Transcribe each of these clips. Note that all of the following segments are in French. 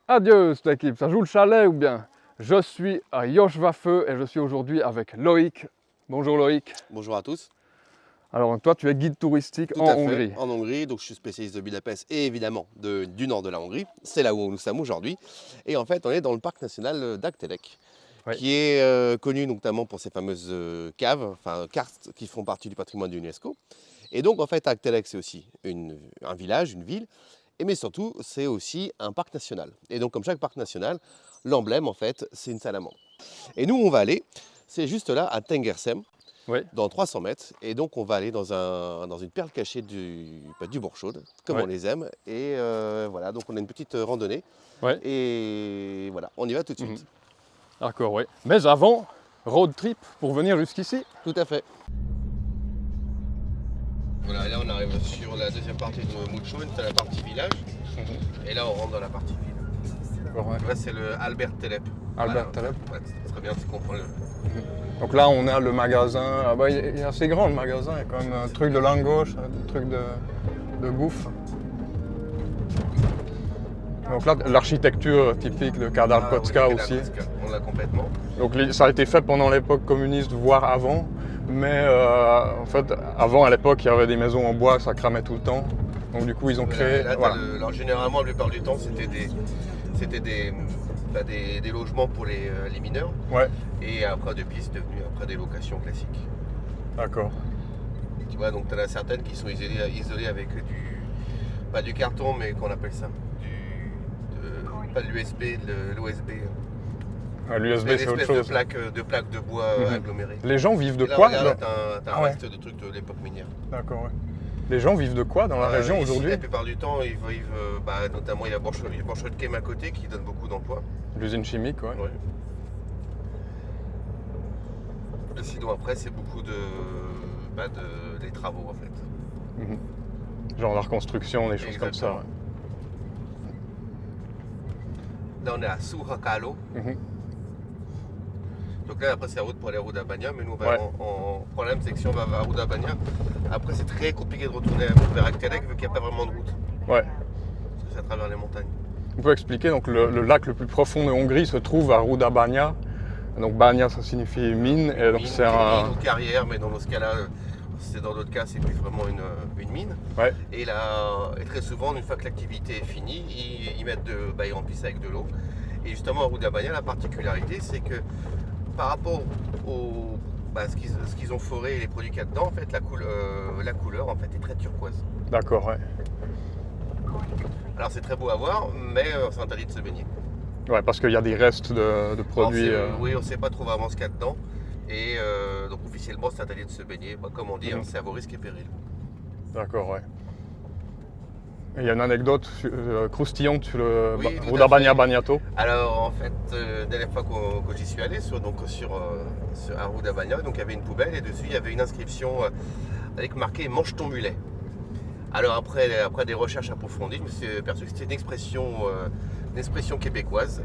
Adieu cette équipe, ça joue le chalet ou bien? Je suis à Joshwaffe et je suis aujourd'hui avec Loïc. Bonjour Loïc. Bonjour à tous. Alors toi tu es guide touristique Tout en à fait, Hongrie. en Hongrie. Donc je suis spécialiste de Budapest et évidemment du nord de la Hongrie. C'est là où nous sommes aujourd'hui. Et en fait, on est dans le parc national d'Agtelek, Oui. qui est connu notamment pour ses fameuses caves, enfin karstes qui font partie du patrimoine de l'UNESCO. Et donc en fait, Agtelek, c'est aussi un village, une ville. Mais surtout, c'est aussi un parc national. Et donc comme chaque parc national, l'emblème en fait, c'est une salamandre. Et nous, on va aller, c'est juste là, à Tengersem, Oui. dans 300 mètres. Et donc, on va aller dans une perle cachée du Borchaude, comme Ouais. on les aime. Et voilà, donc on a une petite randonnée. Ouais. Et voilà, on y va tout de suite. D'accord, oui. Mais avant, road trip pour venir jusqu'ici. Tout à fait. Voilà, et là, on arrive sur la deuxième partie de Mouchon, c'est la partie village. Et là, on rentre dans la partie ville. D'accord, ouais. Là, c'est le Albert Telep. Albert Telep. Ouais, c'est très bien, tu comprends le... Donc là on a le magasin, ah bah, il est assez grand le magasin, il y a quand même un truc de langoche, un truc de bouffe. Donc là l'architecture typique de Kádár-Kocka aussi. On l'a complètement. Donc ça a été fait pendant l'époque communiste, voire avant. Mais en fait, avant, à l'époque, il y avait des maisons en bois, ça cramait tout le temps. Donc du coup, ils ont créé... Là, voilà. alors généralement, la plupart du temps, c'était des logements pour les mineurs. Ouais, Et après, depuis, c'est devenu des locations classiques. d'accord. Tu vois, donc tu en as certaines qui sont isolées avec pas du carton, mais qu'on appelle ça, pas de l'USB, l'OSB. L'USB, c'est autre chose. De plaques de bois agglomérées. Les gens vivent de Et là, quoi regarde, là, t'as un ouais. reste de trucs de l'époque minière. D'accord, ouais. Les gens vivent de quoi dans la région Ici, aujourd'hui? la plupart du temps, ils vivent, notamment il y a Borchaude-Kem à côté qui donne beaucoup d'emplois. L'usine chimique, ouais. Ouais. Et sinon après c'est beaucoup des travaux en fait. Genre la reconstruction, des choses Exactement. comme ça. Ouais. Là on est à Suhakalo. Donc là après c'est la route pour aller à Rudabania, mais nous on va on prend la même section, on va à Rudabania. Après c'est très compliqué de retourner vers Agtelek vu qu'il n'y a pas vraiment de route. Ouais. Parce que c'est à travers les montagnes. On peut expliquer, donc le lac le plus profond de Hongrie se trouve à Rudabania. Donc Banya ça signifie mine, et donc c'est un... Mine ou carrière, mais dans ce cas-là, dans d'autres cas c'est plus vraiment une mine. Ouais. Et très souvent, une fois que l'activité est finie, ils remplissent ça avec de l'eau. Et justement, à Rudabania, la particularité, c'est que par rapport ce qu'ils ont foré et les produits qu'il y a dedans, en fait, la couleur en fait, est très turquoise. D'accord, ouais. Alors c'est très beau à voir, mais c'est interdit de se baigner. Ouais, parce qu'il y a des restes de produits... Oui, on ne sait pas trop vraiment ce qu'il y a dedans. Et donc officiellement, c'est interdit de se baigner. Comme on dit, c'est à vos risques et périls. D'accord, ouais. Et il y a une anecdote croustillante sur le Oui, Rudabania Baniato. Alors en fait, la dernière fois que j'y suis allé, à Rudabania, donc il y avait une poubelle et dessus il y avait une inscription avec marqué « Mange ton mulet ». Alors après des recherches approfondies, je me suis aperçu que c'était une expression québécoise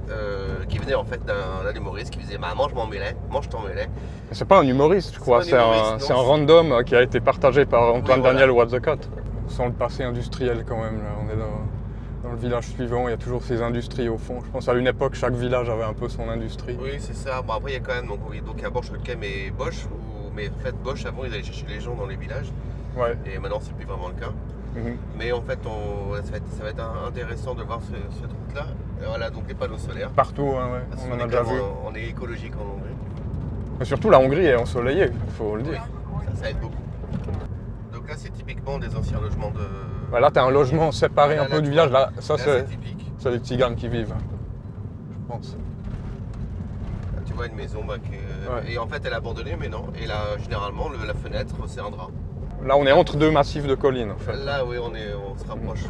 qui venait en fait d'un humoriste qui disait bah, « mange mon mulet, mange ton mulet ». C'est pas un humoriste, je crois, c'est un random qui a été partagé par Antoine Daniel What the Cut. Sans le passé industriel quand même, là. On est dans le village suivant, il y a toujours ces industries au fond. Je pense à une époque, chaque village avait un peu son industrie. Oui, c'est ça. Bon, après, il y a quand même, donc il y a Borchaude-Kem et Bosch, mais en fait, Bosch, avant, ils allaient chercher les gens dans les villages. Ouais. Et maintenant, c'est plus vraiment le cas. Mais en fait, ça va être intéressant de voir cette route-là. Voilà, donc les panneaux solaires. Partout, hein, ouais. On en a déjà vu. On est écologique en Hongrie. Mais surtout, la Hongrie est ensoleillée, il faut le dire. Oui, ça aide beaucoup. Donc là, c'est typiquement des anciens logements de... Ouais, là, tu as un logement séparé un peu du village. Là, ça, c'est typique. C'est les tziganes qui vivent, je pense. Là, tu vois une maison et en fait, elle est abandonnée, mais non. Et là, généralement, la fenêtre, c'est un drap. Là, on est entre deux massifs de collines, en fait. Là, oui, on se rapproche.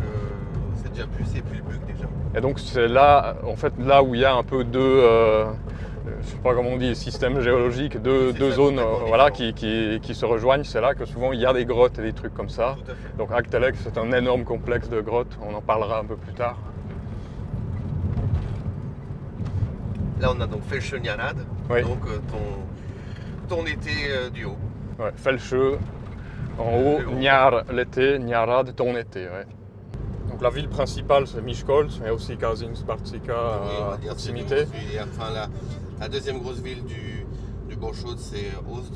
C'est déjà c'est plus le Bug déjà. Et donc, c'est là, en fait, là où il y a un peu deux, je sais pas comment on dit, systèmes géologiques, deux zones, voilà, qui se rejoignent. C'est là que souvent il y a des grottes et des trucs comme ça. Tout à fait. Donc, Agtelek, c'est un énorme complexe de grottes. On en parlera un peu plus tard. Là, on a donc Felsche Nyarad, donc ton été du haut. Ouais, Felsche, en haut, Nyar l'été, Nyarad ton été. Ouais. Donc la ville principale c'est Miskolc, mais aussi Kazinsk, Bartšika à proximité. Enfin, la deuxième grosse ville du Borchod, c'est Ozd,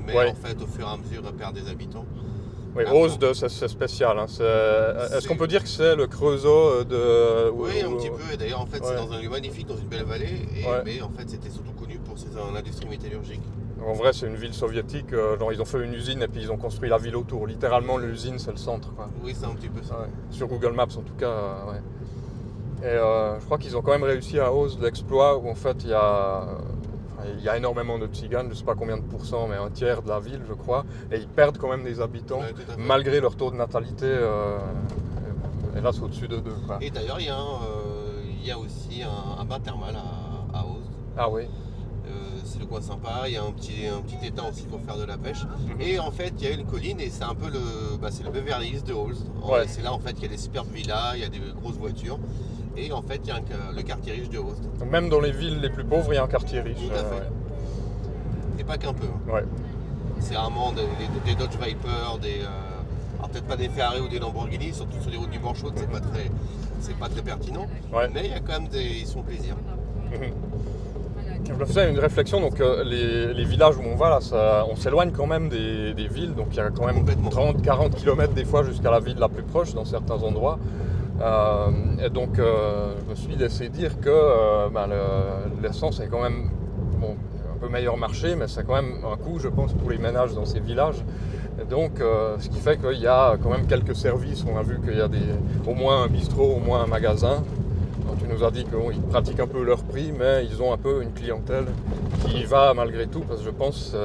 mais en fait au fur et à mesure elle perd des habitants. Oui, Ozd c'est spécial. Hein. Est-ce qu'on peut dire que c'est le Creusot de... Oui, un petit peu. Et d'ailleurs, en fait, c'est dans un lieu magnifique, dans une belle vallée. Mais en fait, c'était surtout connu pour l'industrie métallurgique. En vrai, c'est une ville soviétique. Genre, ils ont fait une usine et puis ils ont construit la ville autour. Littéralement, l'usine, c'est le centre. Quoi. Oui, c'est un petit peu ça. Ouais. Sur Google Maps, en tout cas. Et je crois qu'ils ont quand même réussi à Ozd l'exploit où en fait, il y a énormément de tziganes, je ne sais pas combien de pourcents, mais un tiers de la ville, je crois. Et ils perdent quand même des habitants, malgré leur taux de natalité. Hélas, au-dessus de 2. Quoi. Et d'ailleurs, il y a aussi un bain thermal à Ozd. Ah oui. C'est le coin sympa, il y a un petit étang aussi pour faire de la pêche. Et en fait, il y a une colline et c'est un peu c'est le Beverly Hills de Ozd. C'est là en fait qu'il y a des superbes villas, il y a des grosses voitures. Et en fait, il y a le quartier riche de Ozd. Donc même dans les villes les plus pauvres, il y a un quartier riche. Tout à fait. Et pas qu'un peu. Ouais. C'est rarement des Dodge Viper, alors peut-être pas des Ferrari ou des Lamborghini, surtout sur les routes du Borchod, c'est pas très pertinent. Ouais. Mais il y a quand même ils sont plaisir. Je me faisais une réflexion, donc les villages où on va là, on s'éloigne quand même des villes, donc il y a quand même 30-40 km des fois jusqu'à la ville la plus proche dans certains endroits. Et donc je me suis laissé dire que l'essence est quand même un peu meilleur marché, mais c'est quand même un coût, je pense, pour les ménages dans ces villages. Et donc ce qui fait qu'il y a quand même quelques services. On a vu qu'il y a au moins un bistrot, au moins un magasin. Donc, tu nous as dit qu'ils pratiquent un peu leur prix, mais ils ont un peu une clientèle qui y va malgré tout, parce que je pense...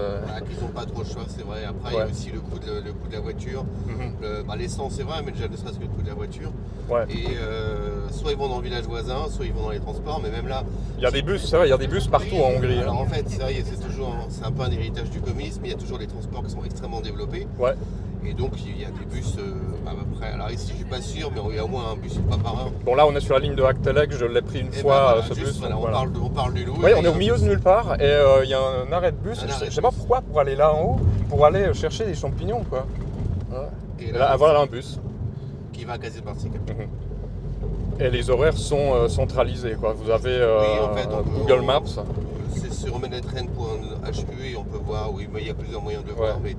qu'ils n'ont pas trop le choix, c'est vrai. Après, il y a aussi le coût de la voiture. L'essence, c'est vrai, mais déjà ne serait-ce que le coût de la voiture. Ouais. Et soit ils vont dans le village voisin, soit ils vont dans les transports, mais même là... Il y a des bus, c'est vrai, il y a des bus partout en Hongrie. Alors en fait, c'est vrai, c'est un peu un héritage du communisme, il y a toujours des transports qui sont extrêmement développés. Ouais. Et donc il y a des bus après, alors ici je suis pas sûr, mais il y a au moins un bus pas par heure. Bon là on est sur la ligne de Haktelek, je l'ai pris une fois ce bus. Voilà, on parle du loup. Oui, on est au milieu de nulle part et il y a un arrêt de bus, je ne sais pas pourquoi, pour aller là en haut, pour aller chercher des champignons quoi. Ouais. Et là, voilà un bus. Qui va à Kazinsk. Et les horaires sont centralisés quoi, vous avez en fait, Google Maps. C'est sur menetrain.hu et on peut voir, oui, mais il y a plusieurs moyens de le voir, mais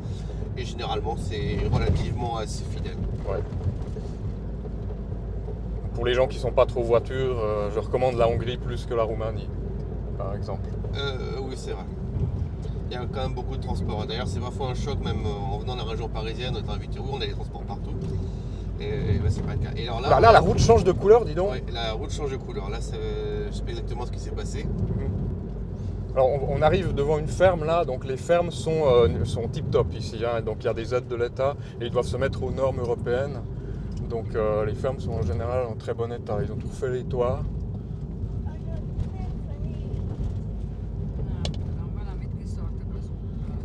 et généralement c'est relativement assez fidèle. Ouais. Pour les gens qui ne sont pas trop voitures, je recommande la Hongrie plus que la Roumanie, par exemple. Oui, c'est vrai. Il y a quand même beaucoup de transports. D'ailleurs, c'est parfois un choc, même en venant de la région parisienne, on est à Vitry, on a des transports partout. Et là, c'est pas le cas. Et alors là, la route change de couleur, dis donc. Oui, la route change de couleur. Là, je ne sais pas exactement ce qui s'est passé. Alors on arrive devant une ferme là, donc les fermes sont tip-top ici, hein, donc il y a des aides de l'État et ils doivent se mettre aux normes européennes. Donc les fermes sont en général en très bon état, ils ont tout fait les toits.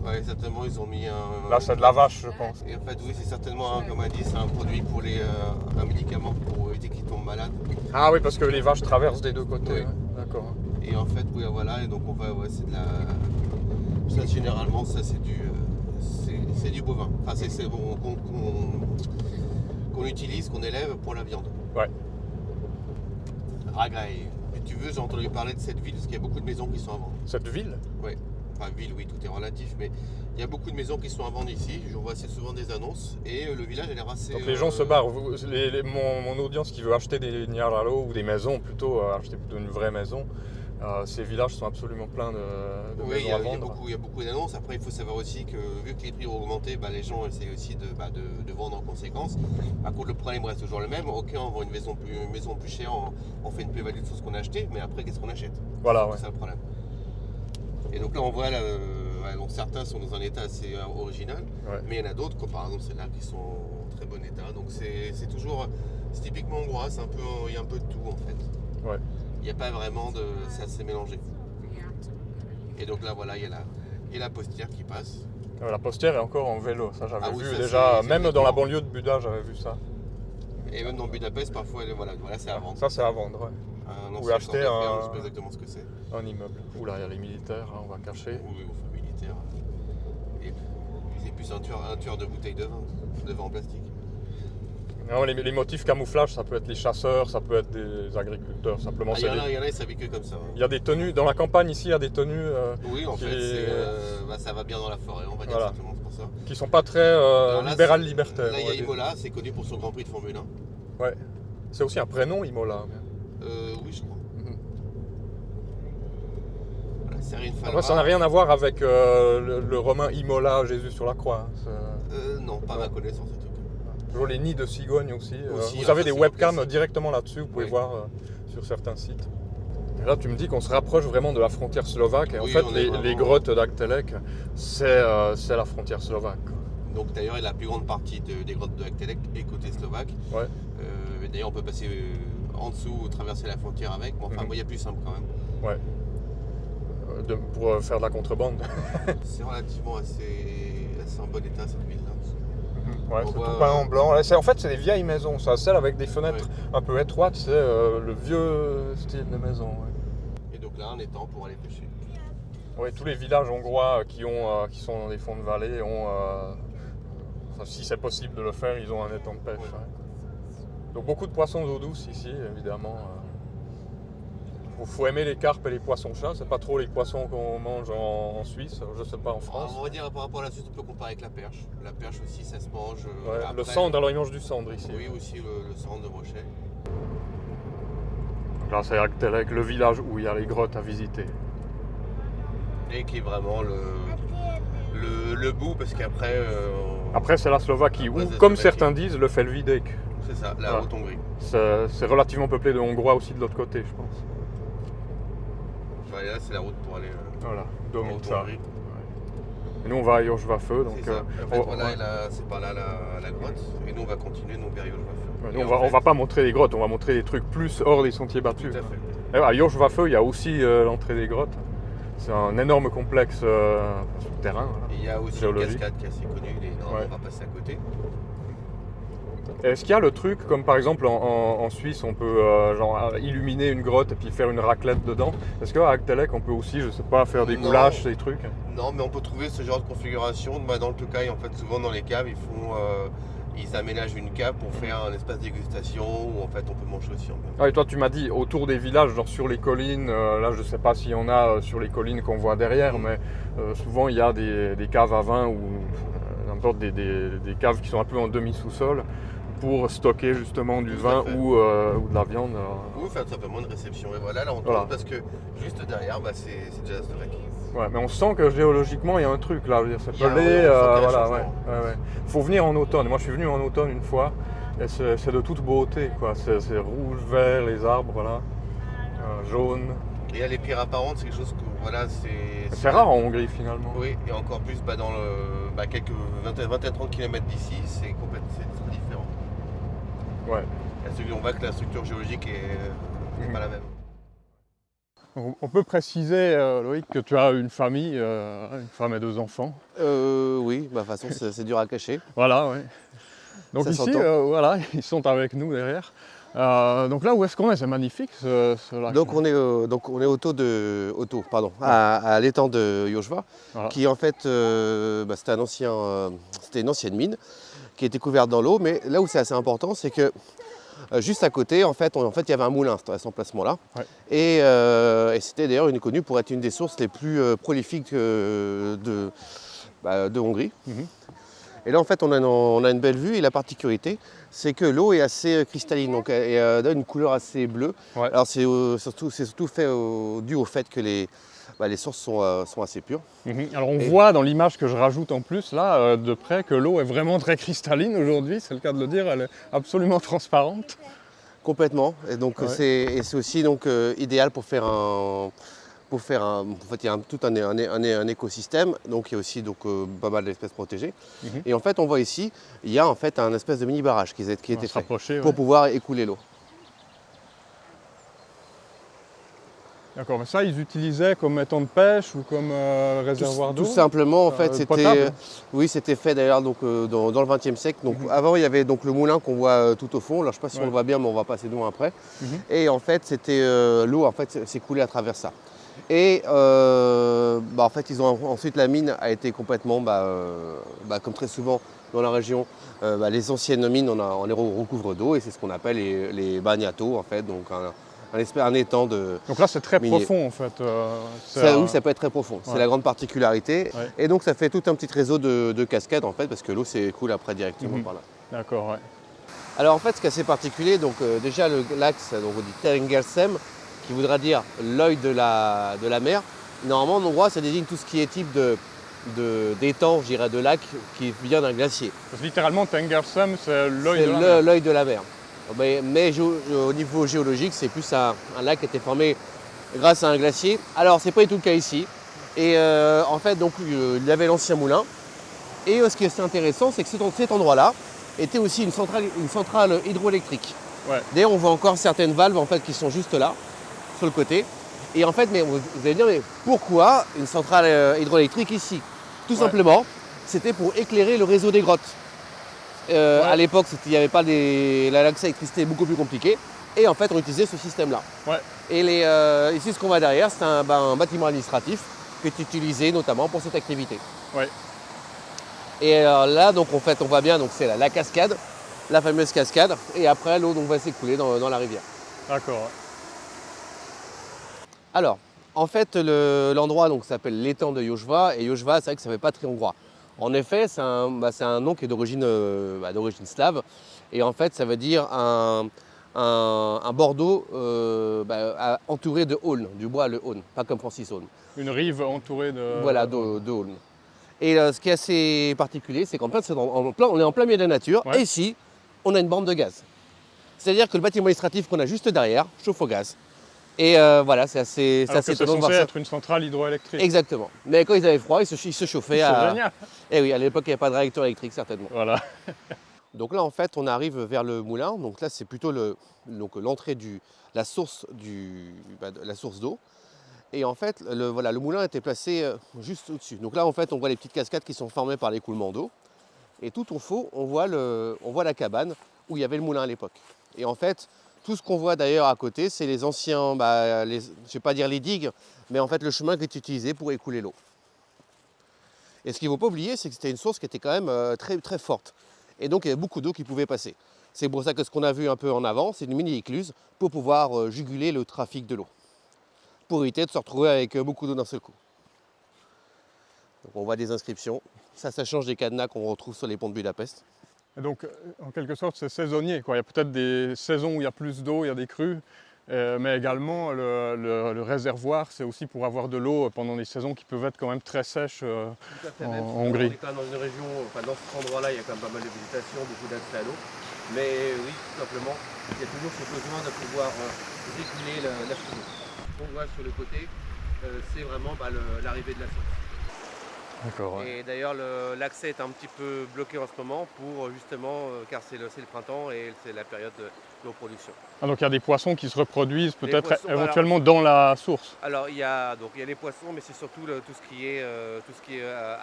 Oui, certainement ils ont mis un... Là c'est de la vache je pense. Et en fait oui, c'est certainement, comme on a dit, c'est un produit pour un médicament pour éviter qu'ils tombent malades. Ah oui, parce que les vaches traversent des deux côtés, oui. D'accord. Et en fait, oui, voilà, et donc on va, c'est de la... Ça, généralement, ça c'est du bovin. Enfin, c'est bon, qu'on utilise, qu'on élève pour la viande. Ouais. Ragaï. Si tu veux, j'ai entendu parler de cette ville, parce qu'il y a beaucoup de maisons qui sont à vendre. Cette ville ? Oui. Enfin, ville, oui, tout est relatif, mais il y a beaucoup de maisons qui sont à vendre ici. Je vois assez souvent des annonces, et le village a l'air assez... Donc les gens se barrent. Mon audience qui veut acheter des Niaralo ou des maisons, plutôt acheter plutôt une vraie maison, ces villages sont absolument pleins de maisons à vendre. Il y a beaucoup d'annonces. Après, il faut savoir aussi que vu que les prix ont augmenté, les gens essaient aussi de vendre en conséquence. Par contre, le problème reste toujours le même. Ok, on vend une maison plus chère, on fait une plus-value sur ce qu'on a acheté, mais après, qu'est-ce qu'on achète ? Voilà, c'est ça le problème. Et donc là, on voit, donc certains sont dans un état assez original, mais il y en a d'autres, comme par exemple celles-là, qui sont en très bon état. Donc c'est typiquement hongrois, il y a un peu de tout en fait. Ouais. Il n'y a pas vraiment de... C'est assez mélangé. Et donc là, voilà, il y a la postière qui passe. La postière est encore en vélo, ça j'avais vu ça, déjà, même dans la banlieue de Buda, j'avais vu ça. Et même dans Budapest, parfois, voilà c'est à vendre. Ça c'est à vendre, ouais. Ou acheter je ne sais pas exactement ce que c'est. Un immeuble. Oula, il y a les militaires, hein, on va cacher. Oui, enfin militaires. Et c'est plus un tueur de bouteilles de vin en plastique. Non, les motifs camouflage, ça peut être les chasseurs, ça peut être des agriculteurs, simplement. Il y en a, ils s'habillent que comme ça. Il y a des tenues, dans la campagne ici, il y a des tenues Oui, en fait, ça va bien dans la forêt, on va dire simplement, c'est pour ça. qui ne sont pas très libérales libertaires. Là, il y a Imola, c'est connu pour son Grand Prix de Formule 1. Ouais. C'est aussi un prénom, Imola. Oui, je crois. Voilà, après, ça n'a rien à voir avec le romain Imola, Jésus sur la croix. Non, pas ma connaissance, en tout cas. Toujours les nids de cigognes aussi. Vous avez des webcams directement là-dessus, vous pouvez voir sur certains sites. Et là, tu me dis qu'on se rapproche vraiment de la frontière slovaque. Et en fait, les grottes d'Aktelek, c'est la frontière slovaque. Donc d'ailleurs, la plus grande partie des grottes d'Aktelek est côté slovaque. Ouais. D'ailleurs, on peut passer en dessous ou traverser la frontière avec. Bon, enfin, il y a plus simple quand même. Ouais. Pour faire de la contrebande. C'est relativement assez en bon état cette ville-là. Ouais, c'est tout peint en blanc. En fait, c'est des vieilles maisons, ça, celles avec des fenêtres un peu étroites, c'est le vieux style de maison. Ouais. Et donc là, on est temps pour aller pêcher. Oui, tous les villages hongrois qui sont dans des fonds de vallée ont, si c'est possible de le faire, ils ont un étang de pêche. Ouais. Ouais. Donc beaucoup de poissons d'eau douce ici, évidemment. Il faut aimer les carpes et les poissons-chats, c'est pas trop les poissons qu'on mange en Suisse, je sais pas en France. On va dire par rapport à la Suisse, on peut comparer avec la perche. La perche aussi, ça se mange. Ouais, après, le cendre, alors ils mangent du cendre ici. Oui, aussi le cendre de brochet. Donc là, c'est Aktelek, le village où il y a les grottes à visiter. Et qui est vraiment le bout, parce qu'après... Après, c'est la Slovaquie, ou comme certains disent, le Felvidek. C'est ça, la Haute-Hongrie. C'est relativement peuplé de Hongrois aussi de l'autre côté, je pense. Là, c'est la route pour aller Domica. Ouais. Et nous, on va à Józsefő. Donc, en fait, c'est par là la grotte. Et nous, on va continuer vers Józsefő. Nous, on va pas montrer les grottes, on va montrer des trucs plus hors des sentiers battus. Tout à fait. À Józsefő, il y a aussi l'entrée des grottes. C'est un énorme complexe souterrain. Il y a aussi une cascade qui est assez connue. On va passer à côté. Est-ce qu'il y a le truc, comme par exemple en Suisse, on peut illuminer une grotte et puis faire une raclette dedans? Est-ce qu'à Aktelek, on peut aussi, je sais pas, faire des goulash, des trucs? Non, mais on peut trouver ce genre de configuration. Dans le Tokaï, en fait, souvent dans les caves, ils aménagent une cave pour faire un espace de dégustation où en fait on peut manger aussi en même temps. Ah, et toi, tu m'as dit autour des villages, genre sur les collines. Là, je sais pas s'il y en a sur les collines qu'on voit derrière, mais souvent il y a des caves à vin ou n'importe des caves qui sont un peu en demi-sous-sol, pour stocker justement du vin ou de la viande. Ou faire simplement une réception. Et voilà, là on tourne parce que juste derrière, c'est déjà Slovaquie. Ouais, mais on sent que géologiquement il y a un truc là, c'est pelé, Faut venir en automne. Moi je suis venu en automne une fois et c'est de toute beauté, quoi. C'est rouge, vert, les arbres là, jaune. Et les pierres apparentes, c'est quelque chose que c'est rare en Hongrie finalement. Oui, et encore plus dans quelques 20-30 km d'ici, c'est très différent. Ouais. On voit que la structure géologique est pas la même. On peut préciser, Loïc, que tu as une famille, une femme et 2 enfants. Oui, de toute façon c'est dur à cacher. Voilà, oui. Donc ça ici, voilà, ils sont avec nous derrière. Donc là, où est-ce qu'on est? C'est magnifique ce lac. Donc on est à l'étang de Józsefő, qui en fait, c'était une ancienne mine qui était couverte dans l'eau. Mais là où c'est assez important, c'est que juste à côté, en fait, il y avait un moulin à cet emplacement-là. Ouais. Et c'était d'ailleurs connu pour être une des sources les plus prolifiques de Hongrie. Et là, en fait, on a une belle vue et la particularité, c'est que l'eau est assez cristalline, donc elle donne une couleur assez bleue. Ouais. Alors c'est surtout fait dû au fait que les sources sont assez pures. Alors on voit dans l'image que je rajoute en plus, là, de près, que l'eau est vraiment très cristalline aujourd'hui, c'est le cas de le dire, elle est absolument transparente. Complètement, et donc c'est aussi idéal pour faire en fait, il y a tout un écosystème, donc il y a aussi pas mal d'espèces protégées. Et en fait, on voit ici, il y a en fait un espèce de mini barrage qui a été fait pour pouvoir écouler l'eau. D'accord, mais ça, ils utilisaient comme étang de pêche ou comme réservoir d'eau? Tout simplement, en fait, c'était fait d'ailleurs dans le XXe siècle. Donc, avant, il y avait le moulin qu'on voit tout au fond. Là, je ne sais pas si on le voit bien, mais on va passer loin après. Et en fait, l'eau s'est coulée à travers ça. Et en fait, ensuite la mine a été complètement, comme très souvent dans la région, les anciennes mines, on les recouvre d'eau et c'est ce qu'on appelle les bagnatos en fait, donc un étang de Donc là, c'est très minier. profond en fait. Oui, ça peut être très profond, c'est Ouais. la grande particularité. Ouais. Et donc ça fait tout un petit réseau de cascades en fait, parce que l'eau s'écoule après directement par là. D'accord, ouais. Alors en fait, ce qui est assez particulier, donc déjà l'axe, donc on dit Terengalsem, qui voudra dire l'œil de la mer. Normalement, en hongrois, ça désigne tout ce qui est type d'étang, je dirais, de lac qui vient d'un glacier. Parce que littéralement, Tengersem, c'est l'œil de la mer. C'est l'œil de la mer. Mais au niveau géologique, c'est plus un lac qui a été formé grâce à un glacier. Alors, c'est pas du tout le cas ici. Et en fait, donc, il y avait l'ancien moulin. Et ce qui est assez intéressant, c'est que cet endroit-là était aussi une centrale hydroélectrique. Ouais. D'ailleurs, on voit encore certaines valves en fait, qui sont juste là, sur le côté. Et en fait, mais vous allez dire, mais pourquoi une centrale hydroélectrique ici? Tout simplement, c'était pour éclairer le réseau des grottes. À l'époque, il n'y avait pas l'accès à l'électricité est beaucoup plus compliqué. Et en fait, on utilisait ce système-là. Ouais. Et ici, ce qu'on voit derrière, c'est un bâtiment administratif qui est utilisé notamment pour cette activité. Ouais. Et là, donc, en fait, on voit bien, donc c'est la cascade, la fameuse cascade. Et après, l'eau va s'écouler dans la rivière. D'accord. Alors, en fait, l'endroit s'appelle l'étang de Józsva. Et Józsva, c'est vrai que ça ne fait pas très hongrois. En effet, c'est un nom qui est d'origine slave. Et en fait, ça veut dire un bordeaux entouré de aulnes, du bois le aulne, pas comme Francis Aulne. Une rive entourée de... Voilà, de aulnes. Et ce qui est assez particulier, c'est qu'en fait, on est en plein milieu de la nature. Ouais. Et ici, on a une borne de gaz. C'est-à-dire que le bâtiment administratif qu'on a juste derrière chauffe au gaz. Et voilà, c'est assez étonnant de c'est voir censé ça. être une centrale hydroélectrique. Exactement. Mais quand ils avaient froid, ils se chauffaient C'est génial. Et oui, à l'époque, il n'y avait pas de réacteur électrique, certainement. Voilà. Donc là, en fait, on arrive vers le moulin. Donc là, c'est plutôt l'entrée la source d'eau. Et en fait, le moulin était placé juste au-dessus. Donc là, en fait, on voit les petites cascades qui sont formées par l'écoulement d'eau. Et tout au fond, on voit la cabane où il y avait le moulin à l'époque. Et en fait, tout ce qu'on voit d'ailleurs à côté, c'est les anciens, je ne vais pas dire les digues, mais en fait le chemin qui est utilisé pour écouler l'eau. Et ce qu'il ne faut pas oublier, c'est que c'était une source qui était quand même très, très forte. Et donc il y avait beaucoup d'eau qui pouvait passer. C'est pour ça que ce qu'on a vu un peu en avant, c'est une mini-écluse pour pouvoir juguler le trafic de l'eau. Pour éviter de se retrouver avec beaucoup d'eau d'un seul coup. Donc on voit des inscriptions. Ça change des cadenas qu'on retrouve sur les ponts de Budapest. Et donc, en quelque sorte, c'est saisonnier, quoi. Il y a peut-être des saisons où il y a plus d'eau, il y a des crues, mais également le réservoir, c'est aussi pour avoir de l'eau pendant des saisons qui peuvent être quand même très sèches en Hongrie. On est quand même dans une région, dans cet endroit-là, il y a quand même pas mal de végétation, beaucoup d'accès à l'eau. Mais oui, tout simplement, il y a toujours ce besoin de pouvoir réguler la flux. Ce qu'on voit sur le côté, c'est vraiment l'arrivée de la source. D'accord, ouais. Et d'ailleurs, l'accès est un petit peu bloqué en ce moment pour justement, car c'est le printemps et c'est la période de production. Ah, donc il y a des poissons qui se reproduisent peut-être poissons, éventuellement dans la source. Alors il y a les poissons, mais c'est surtout tout ce qui est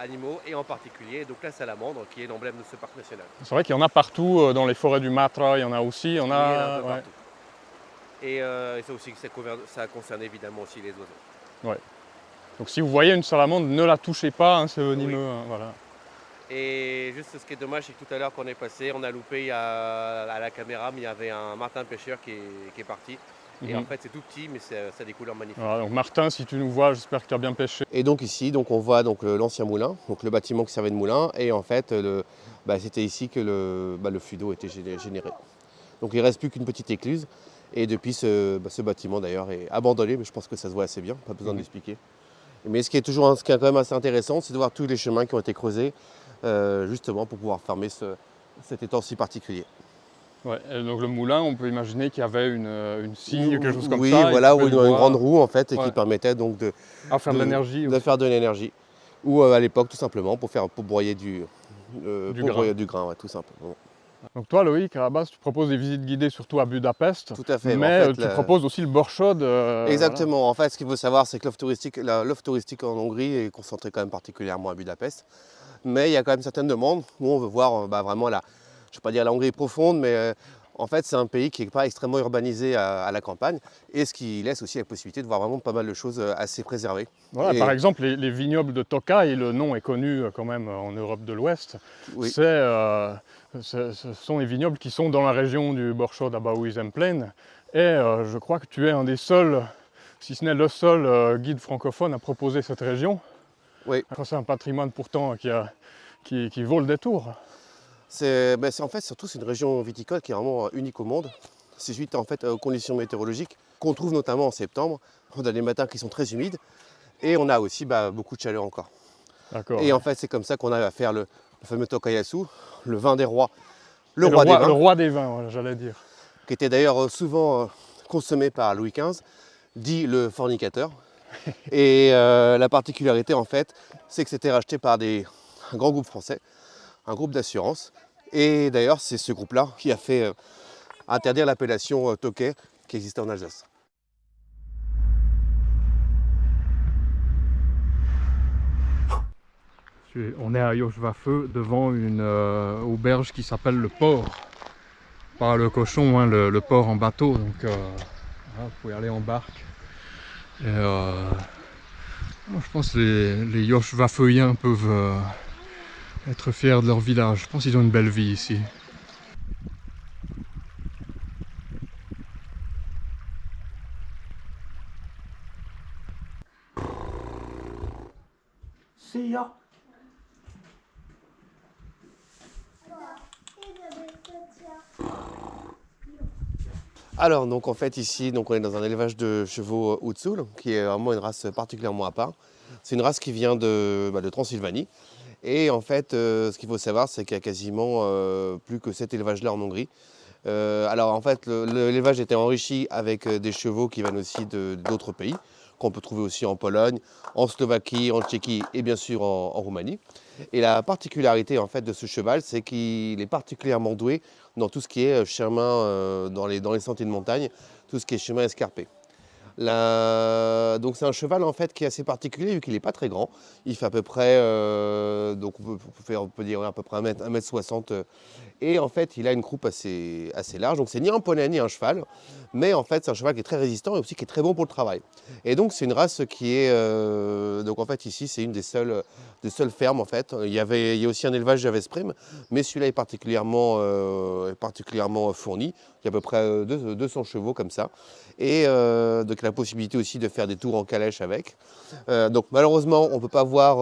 animaux et en particulier donc la salamandre qui est l'emblème de ce parc national. C'est vrai qu'il y en a partout, dans les forêts du Matra, il y en a aussi. Il y en a un peu partout. Et ça aussi, ça concerne évidemment aussi les oiseaux. Ouais. Donc si vous voyez une salamandre, ne la touchez pas, hein, c'est venimeux. Oui. Hein, voilà. Et juste ce qui est dommage, c'est que tout à l'heure qu'on est passé, on a loupé à la caméra, mais il y avait un martin pêcheur qui est parti. Et en fait, c'est tout petit, mais ça a des couleurs magnifiques. Voilà, donc Martin, si tu nous vois, j'espère que tu as bien pêché. Et donc ici, on voit l'ancien moulin, donc le bâtiment qui servait de moulin. Et en fait, c'était ici que le flux d'eau était généré. Donc il ne reste plus qu'une petite écluse. Et depuis, ce bâtiment d'ailleurs est abandonné, mais je pense que ça se voit assez bien, pas besoin de l'expliquer. Mais ce qui est quand même assez intéressant, c'est de voir tous les chemins qui ont été creusés, justement pour pouvoir fermer cet étang si particulier. Ouais, et donc le moulin, on peut imaginer qu'il y avait une scie ou quelque chose comme ça. Oui, voilà, ou une grande roue en fait, et qui permettait donc de faire de l'énergie. Faire de l'énergie. Ou à l'époque tout simplement pour broyer du grain, ouais, tout simplement. Donc toi Loïc, à la base tu proposes des visites guidées surtout à Budapest. Tout à fait. Mais en fait, tu proposes aussi le Borchod. Exactement, Voilà. en fait ce qu'il faut savoir c'est que l'offre touristique en Hongrie est concentrée quand même particulièrement à Budapest. Mais il y a quand même certaines demandes où on veut voir vraiment je ne vais pas dire la Hongrie profonde, mais En fait, c'est un pays qui n'est pas extrêmement urbanisé à la campagne, et ce qui laisse aussi la possibilité de voir vraiment pas mal de choses assez préservées. Voilà, par exemple, les vignobles de Tokai, le nom est connu quand même en Europe de l'Ouest. Oui. Ce sont les vignobles qui sont dans la région du Borcho d'Abaouiz-en-Plaine. Et je crois que tu es un des seuls, si ce n'est le seul guide francophone à proposer cette région. Oui. C'est un patrimoine pourtant qui vaut le détour. En fait, surtout, c'est une région viticole qui est vraiment unique au monde. C'est suite en fait, aux conditions météorologiques qu'on trouve notamment en septembre. On a des matins qui sont très humides et on a aussi beaucoup de chaleur encore. Et en fait, c'est comme ça qu'on arrive à faire le fameux Tokayasu, le vin des rois, le roi des vins, j'allais dire. Qui était d'ailleurs souvent consommé par Louis XV, dit le fornicateur. Et la particularité, en fait, c'est que c'était racheté par un grand groupe français, un groupe d'assurance. Et d'ailleurs, c'est ce groupe-là qui a fait interdire l'appellation Tokay qui existait en Alsace. On est à Joschwaffe devant une auberge qui s'appelle le Port. Pas le cochon, hein, le port en bateau. Donc voilà, vous pouvez aller en barque. Et, je pense que les Joschwaffeuiens peuvent être fiers de leur village. Je pense qu'ils ont une belle vie ici. See ya. Alors, donc en fait, ici, on est dans un élevage de chevaux Hutsul, qui est vraiment une race particulièrement à part. C'est une race qui vient de Transylvanie. Et en fait, ce qu'il faut savoir, c'est qu'il y a quasiment plus que cet élevage-là en Hongrie. Alors en fait, l'élevage était enrichi avec des chevaux qui viennent aussi d'autres pays, qu'on peut trouver aussi en Pologne, en Slovaquie, en Tchéquie et bien sûr en Roumanie. Et la particularité en fait de ce cheval, c'est qu'il est particulièrement doué dans tout ce qui est chemin dans les sentiers de montagne, tout ce qui est chemin escarpé. Donc c'est un cheval en fait qui est assez particulier vu qu'il n'est pas très grand. Il fait à peu près, donc on peut dire à peu près 1m60. Et en fait il a une croupe assez large. Donc c'est ni un poney ni un cheval. Mais en fait c'est un cheval qui est très résistant et aussi qui est très bon pour le travail. Et donc c'est une race qui est, donc en fait ici c'est une des seules fermes en fait. Il y a aussi un élevage d'Avesprime, mais celui-là est particulièrement fourni. Il y a à peu près 200 chevaux comme ça. Et donc la possibilité aussi de faire des tours en calèche avec. Donc malheureusement on ne peut pas voir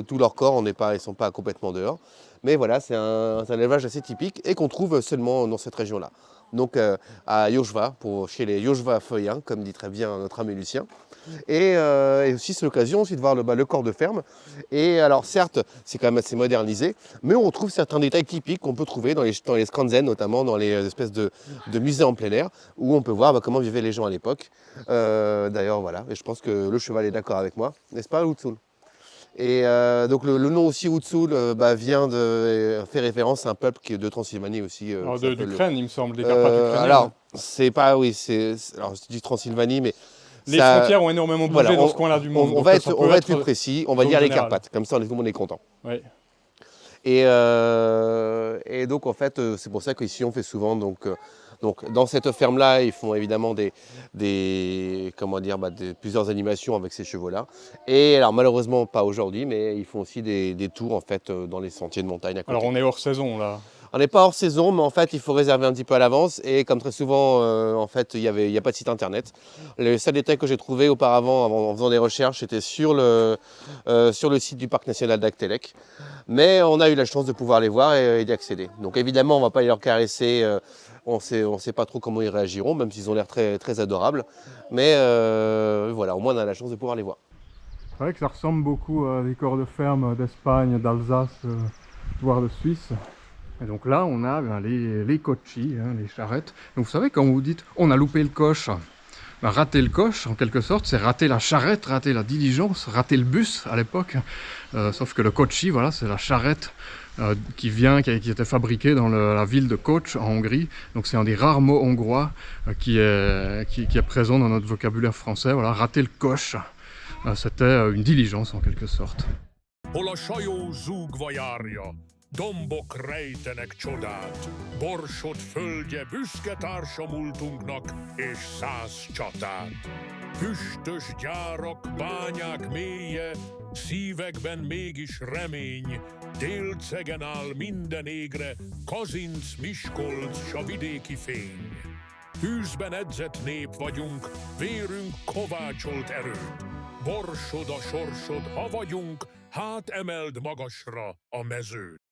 tout leur corps, ils ne sont pas complètement dehors. Mais voilà, c'est un élevage assez typique et qu'on trouve seulement dans cette région-là. Donc à Joschwa, chez les Joschwaffeuiens, comme dit très bien notre ami Lucien. Et aussi c'est l'occasion aussi de voir le corps de ferme. Et alors certes, c'est quand même assez modernisé, mais on retrouve certains détails typiques qu'on peut trouver dans les Skansen, notamment dans les espèces de musées en plein air, où on peut voir comment vivaient les gens à l'époque. D'ailleurs voilà, et je pense que le cheval est d'accord avec moi, n'est-ce pas Hutsul? Et donc le nom aussi Hutsul fait référence à un peuple qui est de Transylvanie aussi. D'Ukraine, il me semble, des Carpates ukrainiennes. Alors, c'est pas, oui, alors je dis Transylvanie, mais les frontières ont énormément bougé dans ce coin-là du monde. On va être plus précis, on va dire les Carpates, comme ça tout le monde est content. Oui. Et donc en fait, c'est pour ça qu'ici on fait souvent donc dans cette ferme-là, ils font évidemment plusieurs animations avec ces chevaux-là. Et alors malheureusement pas aujourd'hui, mais ils font aussi des tours en fait dans les sentiers de montagne à côté. Alors on est hors saison là. On n'est pas hors saison, mais en fait, il faut réserver un petit peu à l'avance. Et comme très souvent, en fait, il n'y a pas de site internet. Le seul détail que j'ai trouvé auparavant, en faisant des recherches, c'était sur le site du Parc national d'Agtelec. Mais on a eu la chance de pouvoir les voir et d'y accéder. Donc évidemment, on ne va pas les leur caresser. On ne sait pas trop comment ils réagiront, même s'ils ont l'air très, très adorables. Mais voilà, au moins, on a la chance de pouvoir les voir. C'est vrai que ça ressemble beaucoup à des corps de ferme d'Espagne, d'Alsace, voire de Suisse. Et donc là, on a les cochis, les charrettes. Donc vous savez, quand vous dites « on a loupé le coche », rater le coche, en quelque sorte, c'est rater la charrette, rater la diligence, rater le bus à l'époque. Sauf que le cochi, voilà, c'est la charrette qui était fabriquée dans la ville de Kocs, en Hongrie. Donc c'est un des rares mots hongrois qui est présent dans notre vocabulaire français. Voilà, rater le coche, c'était une diligence en quelque sorte. dombok rejtenek csodát, Borsod földje büszke társa múltunknak és 100 csatát. Füstös gyárak, bányák mélye, szívekben mégis remény, Délcegen áll minden égre, Kazinc, Miskolc, s a vidéki fény. Tűzben edzett nép vagyunk, vérünk kovácsolt erőt. Borsod a sorsod, ha vagyunk, hát emeld magasra a mezőt.